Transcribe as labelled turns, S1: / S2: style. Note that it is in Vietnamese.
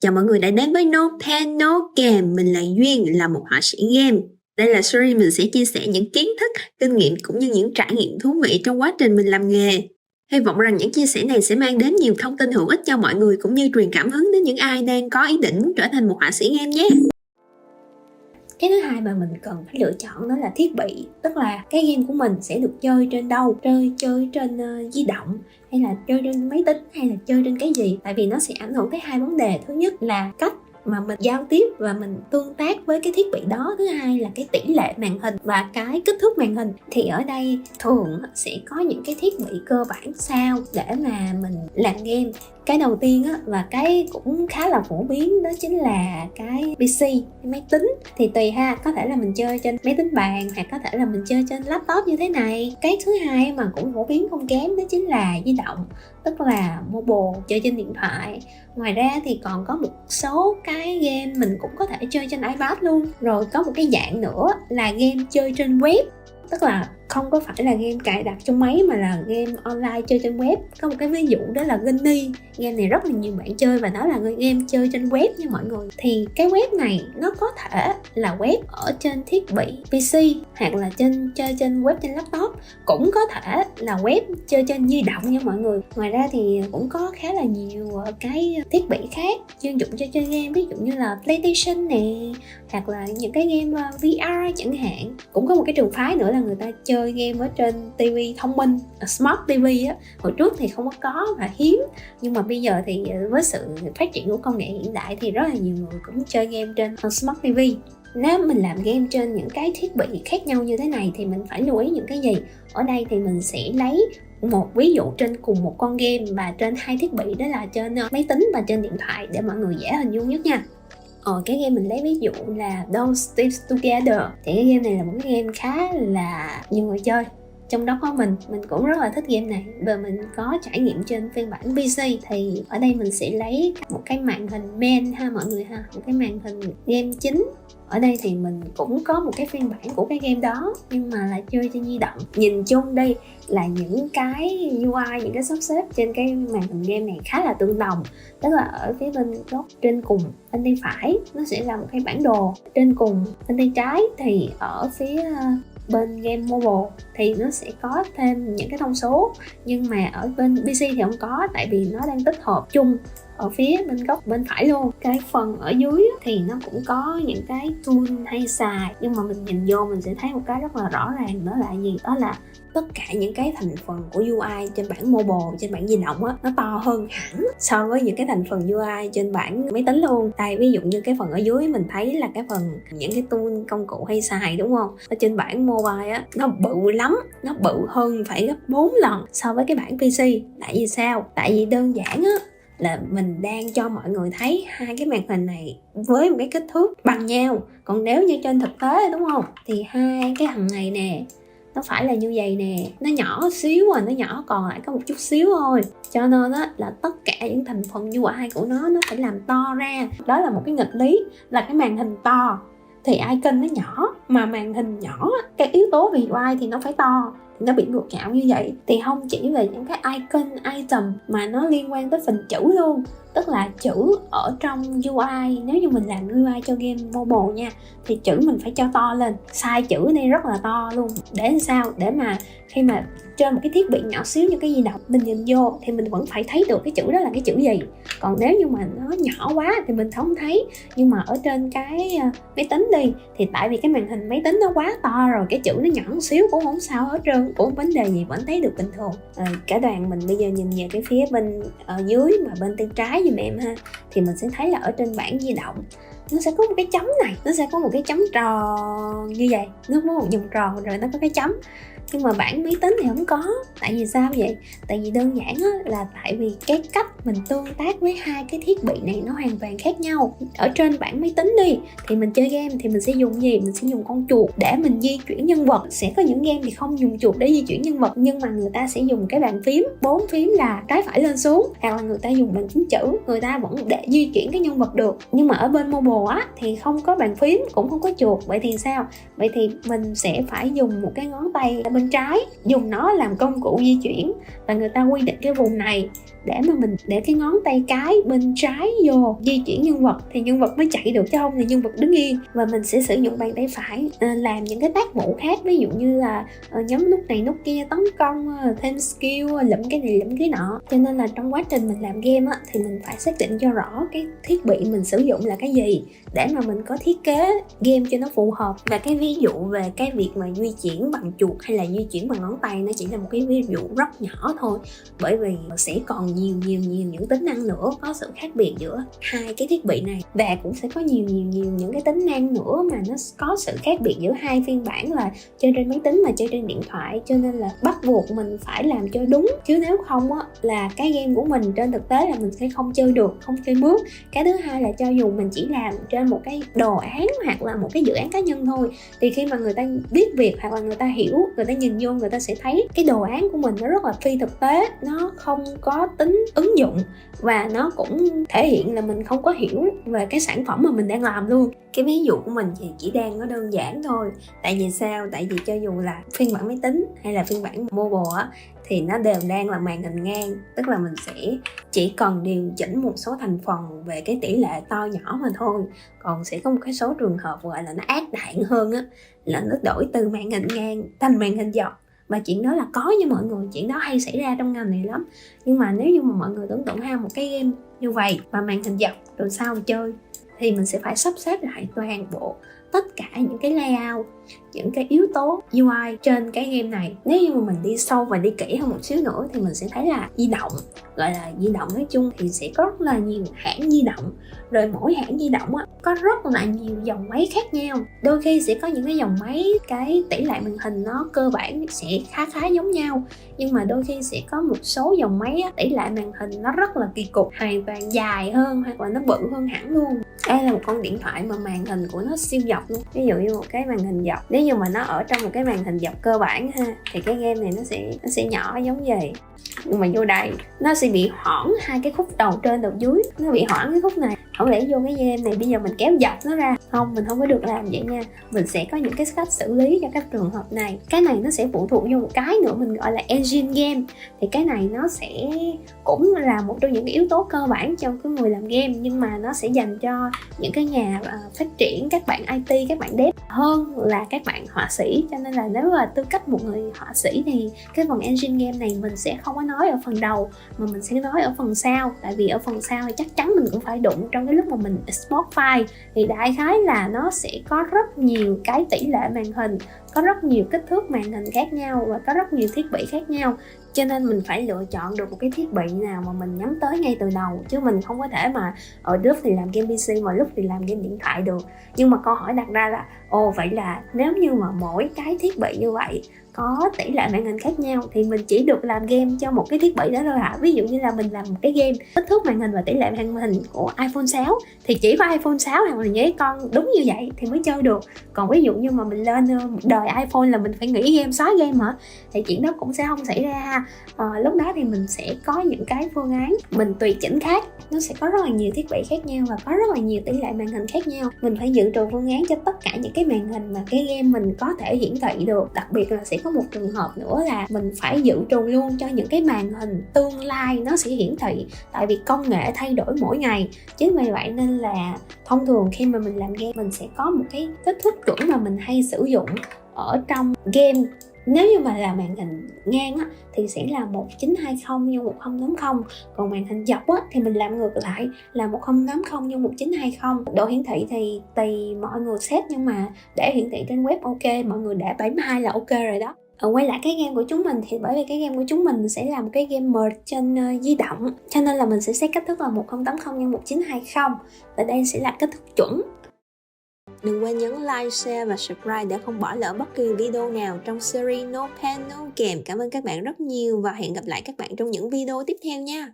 S1: Chào mọi người đã đến với No Pen No Game. Mình là Duyên, là một họa sĩ game. Đây là series mình sẽ chia sẻ những kiến thức, kinh nghiệm cũng như những trải nghiệm thú vị trong quá trình mình làm nghề. Hy vọng rằng những chia sẻ này sẽ mang đến nhiều thông tin hữu ích cho mọi người cũng như truyền cảm hứng đến những ai đang có ý định trở thành một họa sĩ game nhé. Cái thứ hai mà mình cần phải lựa chọn đó là thiết bị. Tức là cái game của mình sẽ được chơi trên đâu? Chơi trên di động, hay là chơi trên máy tính, hay là chơi trên cái gì? Tại vì nó sẽ ảnh hưởng tới hai vấn đề. Thứ nhất là cách mà mình giao tiếp và mình tương tác với cái thiết bị đó. Thứ hai là cái tỷ lệ màn hình và cái kích thước màn hình. Thì ở đây thường sẽ có những cái thiết bị cơ bản sao để mà mình làm game. Cái đầu tiên á, và cái cũng khá là phổ biến, đó chính là cái PC, cái máy tính. Thì tùy ha, có thể là mình chơi trên máy tính bàn hoặc có thể là mình chơi trên laptop như thế này. Cái thứ hai mà cũng phổ biến không kém đó chính là di động, tức là mobile, chơi trên điện thoại. Ngoài ra thì còn có một số cái game mình cũng có thể chơi trên iPad luôn. Rồi có một cái dạng nữa là game chơi trên web, tức là không có phải là game cài đặt trong máy mà là game online chơi trên web. Có một cái ví dụ đó là Gunny. Game này rất là nhiều bạn chơi và nó là game chơi trên web nha mọi người. Thì cái web này nó có thể là web ở trên thiết bị PC hoặc là chơi trên web trên laptop, cũng có thể là web chơi trên di động nha mọi người. Ngoài ra thì cũng có khá là nhiều cái thiết bị khác chuyên dụng cho chơi game, ví dụ như là PlayStation nè, hoặc là những cái game VR chẳng hạn. Cũng có một cái trường phái nữa là người ta chơi game ở trên TV thông minh, Smart TV á. Hồi trước thì không có và hiếm, nhưng mà bây giờ thì với sự phát triển của công nghệ hiện đại thì rất là nhiều người cũng chơi game trên Smart TV. Nếu mình làm game trên những cái thiết bị khác nhau như thế này thì mình phải lưu ý những cái gì? Ở đây thì mình sẽ lấy một ví dụ trên cùng một con game và trên hai thiết bị, đó là trên máy tính và trên điện thoại, để mọi người dễ hình dung nhất nha. Cái game mình lấy ví dụ là Don't Stick Together. Thì cái game này là một cái game khá là nhiều người chơi, trong đó có mình cũng rất là thích game này và mình có trải nghiệm trên phiên bản PC. Thì ở đây mình sẽ lấy một cái màn hình main ha mọi người ha, một cái màn hình game chính. Ở đây thì mình cũng có một cái phiên bản của cái game đó nhưng mà là chơi trên di động. Nhìn chung đây là những cái UI, những cái sắp xếp trên cái màn hình game này khá là tương đồng. Tức là ở phía bên góc trên cùng bên tay phải nó sẽ là một cái bản đồ, trên cùng bên tay trái thì ở phía bên game mobile thì nó sẽ có thêm những cái thông số, nhưng mà ở bên PC thì không có, tại vì nó đang tích hợp chung ở phía bên góc bên phải luôn. Cái phần ở dưới thì nó cũng có những cái tool hay xài, nhưng mà mình nhìn vô mình sẽ thấy một cái rất là rõ ràng, đó là gì? Đó là tất cả những cái thành phần của UI trên bản mobile, trên bản di động á, nó to hơn hẳn so với những cái thành phần UI trên bản máy tính luôn. Tại ví dụ như cái phần ở dưới mình thấy là cái phần những cái tool công cụ hay xài, đúng không? Ở trên bản mobile á, nó bự lắm, nó bự hơn phải gấp 4 lần so với cái bản PC. Tại vì sao? Tại vì đơn giản á, là mình đang cho mọi người thấy hai cái màn hình này với một cái kích thước bằng nhau. Còn nếu như trên thực tế, đúng không, thì hai cái thằng này nè, nó phải là như vậy nè, nó nhỏ xíu nó nhỏ còn lại có một chút xíu thôi. Cho nên á, là tất cả những thành phần UI của nó phải làm to ra. Đó là một cái nghịch lý, là cái màn hình to thì icon nó nhỏ, mà màn hình nhỏ, cái yếu tố về UI thì nó phải to. Nó bị ngược ngạo như vậy. Thì không chỉ về những cái icon, item mà nó liên quan tới phần chữ luôn. Tức là chữ ở trong UI, nếu như mình làm UI cho game mobile nha, thì chữ mình phải cho to lên. Size chữ này rất là to luôn. Để làm sao? Để mà khi mà trên một cái thiết bị nhỏ xíu như cái di động, mình nhìn vô thì mình vẫn phải thấy được cái chữ đó là cái chữ gì. Còn nếu như mà nó nhỏ quá thì mình không thấy. Nhưng mà ở trên cái máy tính đi, thì tại vì cái màn hình máy tính nó quá to rồi, cái chữ nó nhỏ xíu cũng không sao hết trơn, cũng vấn đề gì vẫn thấy được bình thường. Cả đoàn mình bây giờ nhìn về cái phía bên dưới mà bên tay trái giùm em ha, thì mình sẽ thấy là ở trên bảng di động nó sẽ có một cái chấm này, nó sẽ có một cái chấm tròn như vậy, nó có một vòng tròn rồi nó có cái chấm. Nhưng mà bản máy tính thì không có. Tại vì sao vậy? Tại vì đơn giản á, là tại vì cái cách mình tương tác với hai cái thiết bị này nó hoàn toàn khác nhau. Ở trên bản máy tính đi, thì mình chơi game thì mình sẽ dùng gì? Mình sẽ dùng con chuột để mình di chuyển nhân vật. Sẽ có những game thì không dùng chuột để di chuyển nhân vật, nhưng mà người ta sẽ dùng cái bàn phím, 4 phím là trái phải lên xuống, hoặc là người ta dùng bàn phím chữ, người ta vẫn để di chuyển cái nhân vật được. Nhưng mà ở bên mobile á, thì không có bàn phím, cũng không có chuột. Vậy thì sao? Vậy thì mình sẽ phải dùng một cái ngón tay bên trái, dùng nó làm công cụ di chuyển, và người ta quy định cái vùng này để mà mình để cái ngón tay cái bên trái vô di chuyển nhân vật thì nhân vật mới chạy được, chứ không thì nhân vật đứng yên. Và mình sẽ sử dụng bàn tay phải làm những cái tác vụ khác, ví dụ như là nhấn nút này nút kia, tấn công, thêm skill, lụm cái này lụm cái nọ. Cho nên là trong quá trình mình làm game á, thì mình phải xác định cho rõ cái thiết bị mình sử dụng là cái gì để mà mình có thiết kế game cho nó phù hợp. Và cái ví dụ về cái việc mà di chuyển bằng chuột hay là di chuyển bằng ngón tay nó chỉ là một cái ví dụ rất nhỏ thôi, bởi vì sẽ còn nhiều những tính năng nữa, có sự khác biệt giữa hai cái thiết bị này, và cũng sẽ có nhiều những cái tính năng nữa mà nó có sự khác biệt giữa hai phiên bản là chơi trên máy tính và chơi trên điện thoại. Cho nên là bắt buộc mình phải làm cho đúng, chứ nếu không á là cái game của mình trên thực tế là mình sẽ không chơi được, không chơi mướt. Cái thứ hai là cho dù mình chỉ làm trên một cái đồ án hoặc là một cái dự án cá nhân thôi, thì khi mà người ta biết việc hoặc là người ta hiểu, người ta nhìn vô, người ta sẽ thấy cái đồ án của mình nó rất là phi thực tế, nó không có tính ứng dụng, và nó cũng thể hiện là mình không có hiểu về cái sản phẩm mà mình đang làm luôn. Cái ví dụ của mình thì chỉ đang có đơn giản thôi. Tại vì sao? Tại vì cho dù là phiên bản máy tính hay là phiên bản mobile á, thì nó đều đang là màn hình ngang, tức là mình sẽ chỉ cần điều chỉnh một số thành phần về cái tỷ lệ to nhỏ mà thôi. Còn sẽ có một cái số trường hợp gọi là nó ác đạn hơn á, là nó đổi từ màn hình ngang thành màn hình dọc. Và chuyện đó là có nha mọi người, chuyện đó hay xảy ra trong ngành này lắm. Nhưng mà nếu như mà mọi người tưởng tượng ha, một cái game như vậy mà màn hình dọc rồi sao mà chơi, thì mình sẽ phải sắp xếp lại toàn bộ tất cả những cái layout, những cái yếu tố UI trên cái game này. Nếu như mà mình đi sâu và đi kỹ hơn một xíu nữa thì mình sẽ thấy là di động, gọi là di động nói chung thì sẽ có rất là nhiều hãng di động. Rồi mỗi hãng di động á, có rất là nhiều dòng máy khác nhau. Đôi khi sẽ có những cái dòng máy cái tỷ lệ màn hình nó cơ bản sẽ khá giống nhau, nhưng mà đôi khi sẽ có một số dòng máy á, tỷ lệ màn hình nó rất là kỳ cục, hoàn toàn dài hơn hoặc là nó bự hơn hẳn luôn. Đây là một con điện thoại mà màn hình của nó siêu dọc luôn. Ví dụ như một cái màn hình dọc, nếu như mà nó ở trong một cái màn hình dọc cơ bản ha, thì cái game này nó sẽ nhỏ giống vậy. Nhưng mà vô đây nó sẽ bị hoãn hai cái khúc đầu trên đầu dưới, nó bị hoãn cái khúc này. Không lẽ vô cái game này bây giờ mình kéo dọc nó ra? Không, mình không có được làm vậy nha. Mình sẽ có những cái cách xử lý cho các trường hợp này. Cái này nó sẽ phụ thuộc vô một cái nữa mình gọi là engine game. Thì cái này nó sẽ cũng là một trong những cái yếu tố cơ bản trong cái người làm game, nhưng mà nó sẽ dành cho những cái nhà phát triển, các bạn IT, các bạn dev hơn là các bạn họa sĩ. Cho nên là nếu là tư cách một người họa sĩ thì cái phần engine game này mình sẽ không có nói ở phần đầu, mà mình sẽ nói ở phần sau. Tại vì ở phần sau thì chắc chắn mình cũng phải đụng trong cái lúc mà mình export file, thì đại khái là nó sẽ có rất nhiều cái tỷ lệ màn hình, có rất nhiều kích thước màn hình khác nhau và có rất nhiều thiết bị khác nhau. Cho nên mình phải lựa chọn được một cái thiết bị nào mà mình nhắm tới ngay từ đầu, chứ mình không có thể mà ở lúc thì làm game PC mà lúc thì làm game điện thoại được. Nhưng mà câu hỏi đặt ra là vậy là nếu như mà mỗi cái thiết bị như vậy có tỷ lệ màn hình khác nhau thì mình chỉ được làm game cho một cái thiết bị đó thôi hả? Ví dụ như là mình làm một cái game kích thước màn hình và tỷ lệ màn hình của iPhone 6 thì chỉ có iPhone 6 hoặc là những cái con đúng như vậy thì mới chơi được. Còn ví dụ như mà mình lên đời iPhone là mình phải nghỉ game, xóa game hả? Thì chuyện đó cũng sẽ không xảy ra ha. Lúc đó thì mình sẽ có những cái phương án mình tùy chỉnh khác. Nó sẽ có rất là nhiều thiết bị khác nhau và có rất là nhiều tỷ lệ màn hình khác nhau. Mình phải dự trù phương án cho tất cả những cái màn hình mà cái game mình có thể hiển thị được. Đặc biệt là sẽ có một trường hợp nữa là mình phải dự trù luôn cho những cái màn hình tương lai nó sẽ hiển thị, tại vì công nghệ thay đổi mỗi ngày. Chính vì vậy nên là thông thường khi mà mình làm game mình sẽ có một cái kích thước chuẩn mà mình hay sử dụng ở trong game. Nếu như mà là màn hình ngang á, thì sẽ là 1920 x 1080. Còn màn hình dọc á, thì mình làm ngược lại là 1080 x 1920. Độ hiển thị thì tùy mọi người set, nhưng mà để hiển thị trên web ok, mọi người để 72 là ok rồi đó. Quay lại cái game của chúng mình thì bởi vì cái game của chúng mình sẽ là một cái game merge trên di động, cho nên là mình sẽ set kích thước là 1080 x 1920 và đây sẽ là kích thước chuẩn. Đừng quên nhấn like, share và subscribe để không bỏ lỡ bất kỳ video nào trong series No Pen No Game. Cảm ơn các bạn rất nhiều và hẹn gặp lại các bạn trong những video tiếp theo nha.